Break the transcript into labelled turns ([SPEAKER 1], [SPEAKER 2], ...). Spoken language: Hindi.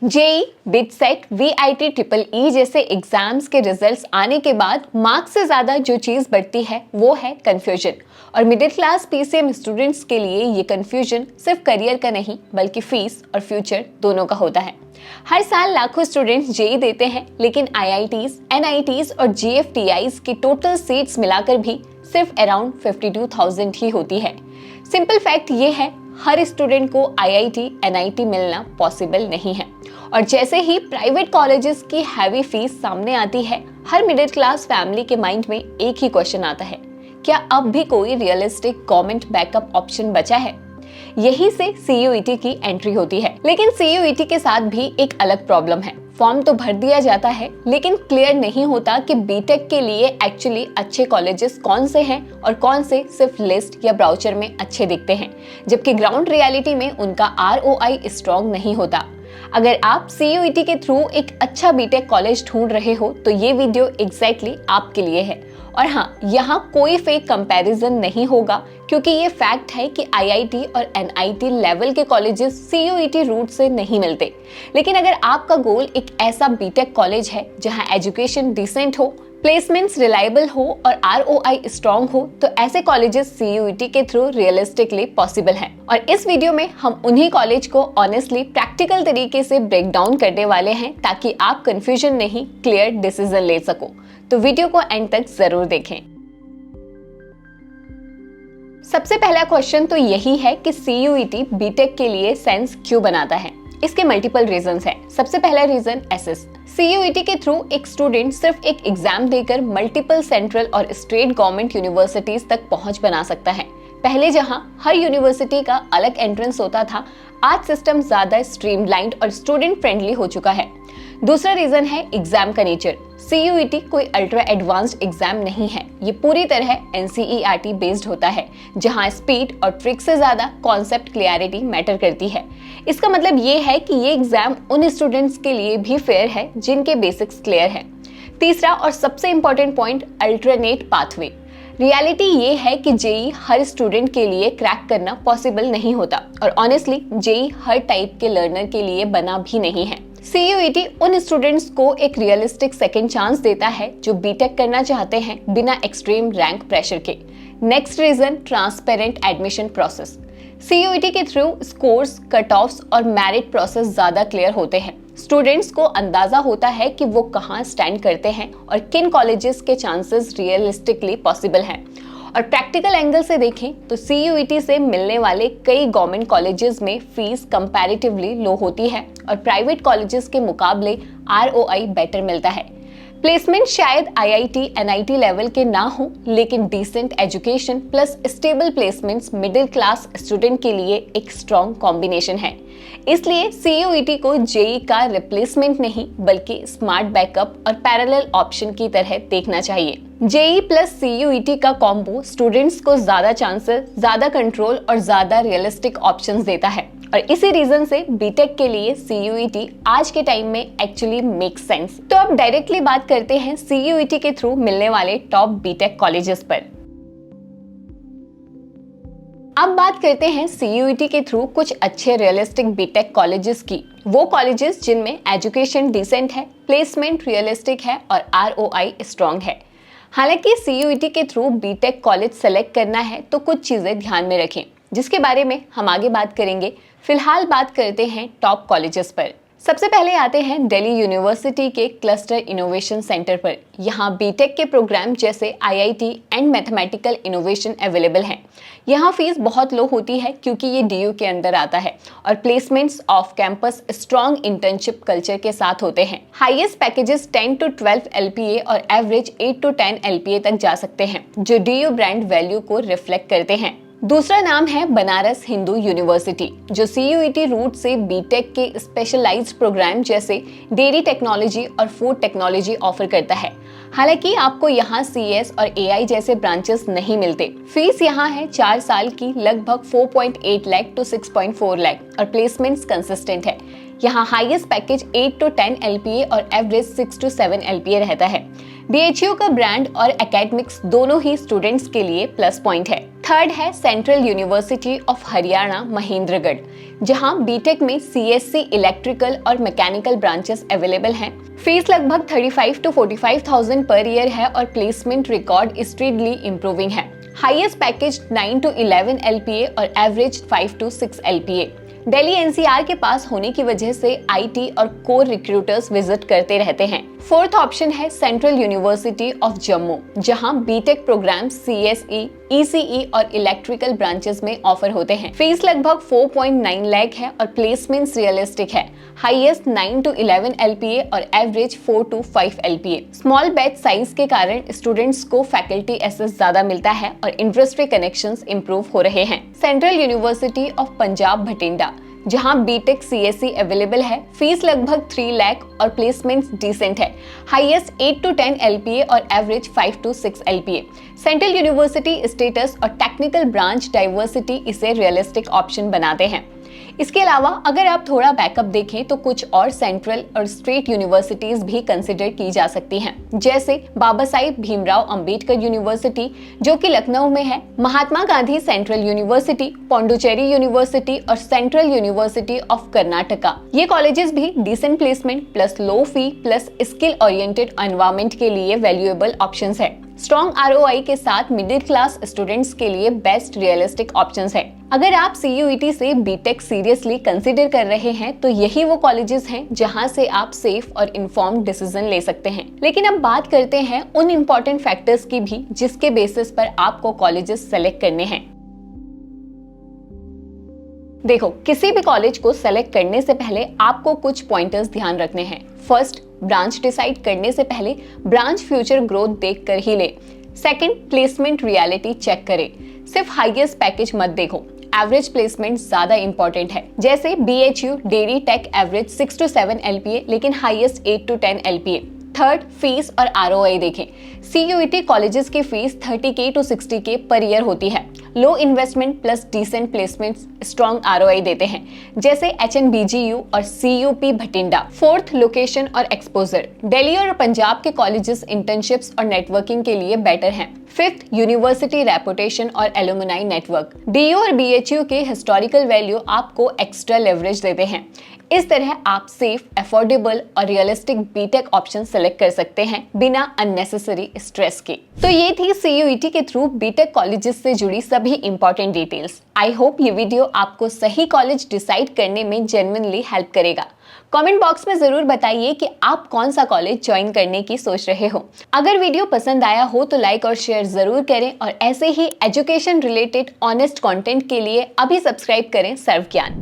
[SPEAKER 1] JEE, BITSAT, VIT, triple E जैसे एग्जाम्स के रिजल्ट्स आने के बाद मार्क्स से ज्यादा जो चीज बढ़ती है वो है कंफ्यूजन। और मिडिल क्लास पीसीएम स्टूडेंट्स के लिए ये कंफ्यूजन सिर्फ करियर का नहीं बल्कि फीस और फ्यूचर दोनों का होता है। हर साल लाखों स्टूडेंट्स जेई देते हैं, लेकिन आईआईटीज, एनआईटीज और जीएफटीआईज की टोटल सीट्स मिलाकर भी सिर्फ अराउंड 52,000 ही होती है। सिंपल फैक्ट ये है, हर स्टूडेंट को आईआईटी, एनआईटी मिलना पॉसिबल नहीं है। और जैसे ही प्राइवेट कॉलेजेस की हैवी फीस सामने आती है, हर मिडिल क्लास फैमिली के माइंड में एक ही क्वेश्चन आता है, क्या अब भी कोई रियलिस्टिक गवर्नमेंट बैकअप ऑप्शन बचा है? यही से सीयूईटी की एंट्री होती है। लेकिन सीयूईटी के साथ भी एक अलग प्रॉब्लम है। फॉर्म तो भर दिया जाता है, लेकिन क्लियर नहीं होता कि बीटेक के लिए एक्चुअली अच्छे कॉलेजेस कौन से हैं और कौन से सिर्फ लिस्ट या ब्राउचर में अच्छे दिखते हैं, जबकि ग्राउंड रियलिटी में उनका आरओआई स्ट्रॉन्ग नहीं होता। अगर आप सीयूईटी के थ्रू एक अच्छा बीटेक कॉलेज ढूंढ रहे हो तो ये वीडियो एग्जैक्टली आपके लिए है। और हाँ, यहाँ कोई फेक कंपैरिजन नहीं होगा, क्योंकि ये फैक्ट है कि आईआईटी और एनआईटी लेवल के कॉलेजेस सीयूईटी रूट से नहीं मिलते। लेकिन अगर आपका गोल एक ऐसा बीटेक कॉलेज है जहाँ एजुकेशन डिसेंट हो, प्लेसमेंट्स रिलायबल हो और आरओआई स्ट्रॉन्ग हो, तो ऐसे कॉलेजेस सीयूईटी के थ्रू रियलिस्टिकली पॉसिबल हैं। और इस वीडियो में हम उन्हीं कॉलेज को ऑनेस्टली प्रैक्टिकल तरीके से ब्रेक डाउन करने वाले हैं, ताकि आप कंफ्यूजन नहीं, क्लियर डिसीजन ले सको। तो वीडियो को एंड तक जरूर देखें। सबसे पहला क्वेश्चन तो यही है कि सीयूईटी बीटेक के लिए सेंस क्यों बनाता है। इसके मल्टीपल रीजंस हैं। सबसे पहला रीजन एसएस। सीयूईटी के थ्रू एक स्टूडेंट सिर्फ एक एग्जाम देकर मल्टीपल सेंट्रल और स्टेट गवर्नमेंट यूनिवर्सिटीज तक पहुंच बना सकता है। पहले जहां हर यूनिवर्सिटी का अलग एंट्रेंस होता था, आज सिस्टम ज्यादा स्ट्रीमलाइन्ड और स्टूडेंट फ्रेंडली हो चुका है। दूसरा रीजन है एग्जाम का नेचर। सीयूईटी कोई अल्ट्रा एडवांस्ड एग्जाम नहीं है, ये पूरी तरह एनसीईआरटी बेस्ड होता है, जहां स्पीड और ट्रिक से ज्यादा कॉन्सेप्ट क्लियरिटी मैटर करती है। इसका मतलब ये है कि ये एग्जाम उन स्टूडेंट्स के लिए भी फेयर है जिनके बेसिक्स क्लियर है। तीसरा और सबसे important point, alternate pathway. Reality ये है कि जेई हर स्टूडेंट के लिए क्रैक करना पॉसिबल नहीं होता, और ऑनेस्टली जेई हर टाइप के लर्नर के लिए बना भी नहीं है। सीयूईटी उन स्टूडेंट्स को एक रियलिस्टिक सेकंड चांस देता है जो बीटेक करना चाहते हैं बिना एक्सट्रीम रैंक प्रेशर के। Next reason, transparent admission process. CUET के थ्रू स्कोर्स, कट ऑफ्स और मेरिट प्रोसेस ज्यादा क्लियर होते हैं। स्टूडेंट्स को अंदाजा होता है कि वो कहाँ स्टैंड करते हैं और किन कॉलेजेस के चांसेस रियलिस्टिकली पॉसिबल हैं। और प्रैक्टिकल एंगल से देखें तो सीयूईटी से मिलने वाले कई गवर्नमेंट कॉलेजेस में फीस कंपैरेटिवली लो होती है और प्राइवेट कॉलेजेस के मुकाबले आरओआई बेटर मिलता है। प्लेसमेंट शायद आईआईटी, एनआईटी लेवल के ना हो, लेकिन decent education plus stable placements middle class student के लिए एक स्ट्रॉन्ग कॉम्बिनेशन है। इसलिए सीयूईटी को जेई का रिप्लेसमेंट नहीं बल्कि स्मार्ट बैकअप और पैरेलल ऑप्शन की तरह देखना चाहिए। जेई प्लस सीयूईटी का कॉम्बो स्टूडेंट्स को ज्यादा चांसेस, ज्यादा कंट्रोल और ज्यादा रियलिस्टिक ऑप्शंस देता है। और इसी रीजन से बीटेक के लिए सीयूईटी आज के टाइम में एक्चुअली मेक सेंस। तो अब डायरेक्टली बात करते हैं सीयूईटी के थ्रू मिलने वाले टॉप बीटेक कॉलेजेस पर। अब बात करते हैं सीयूईटी के थ्रू कुछ अच्छे रियलिस्टिक बीटेक कॉलेजेस की। वो कॉलेजेस जिनमें एजुकेशन डिसेंट है, प्लेसमेंट रियलिस्टिक है और आरओआई स्ट्रॉन्ग है। हालांकि सीयूईटी के थ्रू बीटेक कॉलेज सेलेक्ट करना है तो कुछ चीजें ध्यान में रखें, जिसके बारे में हम आगे बात करेंगे। फिलहाल बात करते हैं टॉप कॉलेजेस पर। सबसे पहले आते हैं दिल्ली यूनिवर्सिटी के क्लस्टर इनोवेशन सेंटर पर। यहाँ बीटेक के प्रोग्राम जैसे IIT and mathematical innovation available हैं। यहाँ फीस बहुत लो होती है क्योंकि ये डीयू के अंदर आता है, और placements off campus strong internship culture के साथ होते हैं। हाईएस्ट पैकेजेस 10 to 12 एलपीए और एवरेज 8 to 10 एलपीए तक जा सकते हैं, जो डीयू ब्रांड वैल्यू को रिफ्लेक्ट करते हैं। दूसरा नाम है बनारस हिंदू यूनिवर्सिटी, जो सीयूईटी रूट से बीटेक के स्पेशलाइज्ड प्रोग्राम जैसे डेयरी टेक्नोलॉजी और फूड टेक्नोलॉजी ऑफर करता है। हालांकि आपको यहाँ सीएस और एआई जैसे ब्रांचेस नहीं मिलते। फीस यहाँ है 4 साल की लगभग 4.8 लाख to 6.4 लाख और प्लेसमेंट्स कंसिस्टेंट है। यहाँ हाईएस्ट पैकेज 8 to 10 एलपीए और एवरेज 6 to 7 एलपीए रहता है। बीएचयू का ब्रांड और एकेडमिक्स दोनों ही स्टूडेंट्स के लिए प्लस पॉइंट है। थर्ड है central university of Haryana Mahendragarh, जहां बीटेक में सीएससी इलेक्ट्रिकल और मैकेनिकल ब्रांचेस अवेलेबल हैं। फीस लगभग 35 to 45,000 पर ईयर है और प्लेसमेंट रिकॉर्ड स्ट्रीडली इंप्रूविंग है। हाईएस्ट पैकेज 9 to 11 LPA और average 5 to 6 LPA। Delhi NCR के पास होने की वजह से आईटी और कोर रिक्रूटर्स विजिट करते रहते हैं। फोर्थ ऑप्शन है सेंट्रल यूनिवर्सिटी ऑफ जम्मू, जहां बीटेक प्रोग्राम सीएसई, ईसीई और इलेक्ट्रिकल ब्रांचेस में ऑफर होते हैं। फीस लगभग 4.9 लाख है और प्लेसमेंट्स रियलिस्टिक है। हाईएस्ट 9 to 11 LPA और average 4 to 5 LPA। Small batch size के कारण स्टूडेंट्स को फैकल्टी एक्सेस ज्यादा मिलता है और इंडस्ट्री कनेक्शंस इंप्रूव हो रहे हैं। Central university of Punjab Bathinda, जहां बीटेक सीएससी अवेलेबल है। फीस लगभग 3 लाख और प्लेसमेंट्स डिसेंट है। हाईएस्ट 8 to 10 LPA और average 5 to 6 LPA। Central university status और टेक्निकल ब्रांच डाइवर्सिटी इसे रियलिस्टिक ऑप्शन बनाते हैं। इसके अलावा अगर आप थोड़ा बैकअप देखें तो कुछ और सेंट्रल और स्टेट यूनिवर्सिटीज भी कंसिडर की जा सकती हैं, जैसे बाबा साहिब भीमराव अंबेडकर यूनिवर्सिटी जो कि लखनऊ में है, Mahatma Gandhi central university, Pondicherry university और सेंट्रल यूनिवर्सिटी ऑफ कर्नाटका। ये कॉलेजेस भी decent placement plus low fee plus skill oriented environment के लिए वैल्यूएबल ऑप्शंस है। स्ट्रॉन्ग आरओआई के साथ मिडिल क्लास स्टूडेंट्स के लिए बेस्ट रियलिस्टिक ऑप्शंस है। अगर आप सीयूईटी से बीटेक सीरियसली कंसीडर कर रहे हैं तो यही वो कॉलेजेस हैं जहां से आप सेफ और इन्फॉर्म्ड डिसीजन ले सकते हैं। लेकिन अब बात करते हैं उन इम्पोर्टेंट फैक्टर्स की भी जिसके बेसिस पर आपको कॉलेजेस सेलेक्ट करने हैं। देखो, किसी भी कॉलेज को सेलेक्ट करने से पहले आपको कुछ पॉइंटर्स ध्यान रखने हैं। फर्स्ट, ब्रांच डिसाइड करने से पहले ब्रांच फ्यूचर ग्रोथ देखकर ही ले। सेकंड, प्लेसमेंट रियलिटी चेक करें। सिर्फ हाईएस्ट पैकेज मत देखो, एवरेज प्लेसमेंट ज्यादा इंपॉर्टेंट है। जैसे BHU dairy tech average 6 to 7 LPA लेकिन highest 8 to 10 LPA। Third, fees और आरओआई देखें। सीयूईटी कॉलेजेस की fees 30K to 60K per year होती है। Low investment plus decent placement strong ROI देते हैं, जैसे HNBGU और CUP भटिंडा। फोर्थ, लोकेशन और एक्सपोजर। दिल्ली और पंजाब के कॉलेजेस इंटर्नशिप्स और नेटवर्किंग के लिए बेटर हैं। फिफ्थ, यूनिवर्सिटी रेपुटेशन और एलुमनाई नेटवर्क। DU और BHU के हिस्टोरिकल वैल्यू आपको एक्स्ट्रा लेवरेज देते हैं। इस तरह आप सेफ, अफोर्डेबल और रियलिस्टिक बीटेक ऑप्शन सेलेक्ट कर सकते हैं बिना अननेसेसरी स्ट्रेस के। तो ये थी सीयूईटी के थ्रू बीटेक कॉलेजेस से जुड़ी सभी इंपॉर्टेंट डिटेल्स। आई होप ये वीडियो आपको सही कॉलेज डिसाइड करने में जेन्युइनली हेल्प करेगा। कमेंट बॉक्स में जरूर बताइए कि आप कौन सा कॉलेज ज्वाइन करने की सोच रहे हो। अगर वीडियो पसंद आया हो तो लाइक और शेयर जरूर करें और ऐसे ही एजुकेशन रिलेटेड ऑनेस्ट कंटेंट के लिए अभी सब्सक्राइब करें सर्व ज्ञान।